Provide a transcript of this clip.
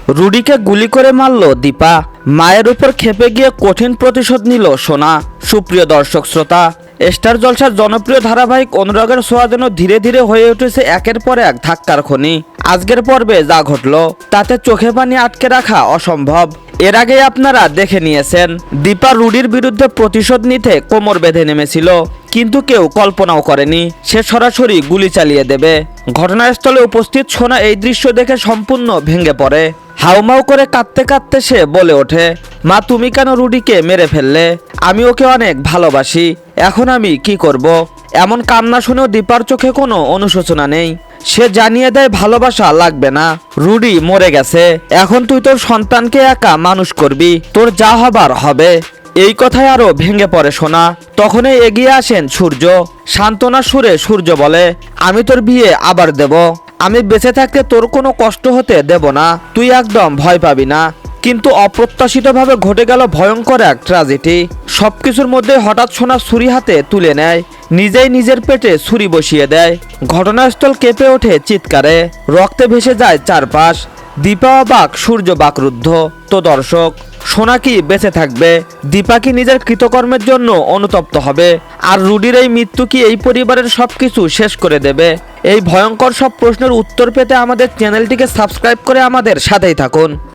রুডিকে গুলি করে মারল দীপা, মায়ের উপর খেপে গিয়ে কঠিন প্রতিশোধ নিল সোনা। সুপ্রিয় দর্শক শ্রোতা, স্টার জলসার জনপ্রিয় ধারাবাহিক অনুরাগের ছোঁয়া যেন ধীরে ধীরে হয়ে উঠেছে একের পর এক ধাক্কার খনি। আজকের পর্বে যা ঘটল তাতে চোখে পানি আটকে রাখা অসম্ভব। এর আগে আপনারা দেখে নিয়েছেন দীপা রুডির বিরুদ্ধে প্রতিশোধ নিতে কোমর বেঁধে নেমেছিল, কিন্তু কেউ কল্পনাও করেনি সে সরাসরি গুলি চালিয়ে দেবে। ঘটনাস্থলে উপস্থিত সোনা এই দৃশ্য দেখে সম্পূর্ণ ভেঙে পড়ে। হাউমাউ করে কাঁদতে কাঁদতে সে বলে ওঠে, মা তুমি কেন রুডিকে মেরে ফেললে? আমি ওকে অনেক ভালোবাসি, এখন আমি কি করব? এমন কান্না শুনেও দীপার চোখে কোনো অনুশোচনা নেই। সে জানিয়ে দেয় ভালোবাসা লাগবে না, রুডি মরে গেছে, এখন তুই তোর সন্তানকে একা মানুষ করবি, তোর যা হবার হবে। এই কথায় আরো ভেঙে পড়ে সোনা। তখনই এগিয়ে আসেন সূর্য। সান্ত্বনা সুরে সূর্য বলে, আমি তোর বিয়ে আবার দেব, আমি বেঁচে থাকতে তোর কোনো কষ্ট হতে দেব না, তুই একদম ভয় পাবি না। কিন্তু অপ্রত্যাশিতভাবে ঘটে গেল ভয়ঙ্কর এক ট্র্যাজেডি। সবকিছুর মধ্যে হঠাৎ সোনা ছুরি হাতে তুলে নেয়, নিজেই নিজের পেটে ছুরি বসিয়ে দেয়। ঘটনাস্থল কেঁপে ওঠে চিৎকারে, রক্তে ভেসে যায় চারপাশ। দীপা অবাক, সূর্য বাকরুদ্ধ। তো দর্শক, সোনা কি বেঁচে থাকবে? দীপা কি নিজের কৃতকর্মের জন্য অনুতপ্ত হবে? আর রুডির এই মৃত্যু কি এই পরিবারের সবকিছু শেষ করে দেবে? এই ভয়ঙ্কর সব প্রশ্নের উত্তর পেতে আমাদের চ্যানেলটিকে সাবস্ক্রাইব করে আমাদের সাথেই থাকুন।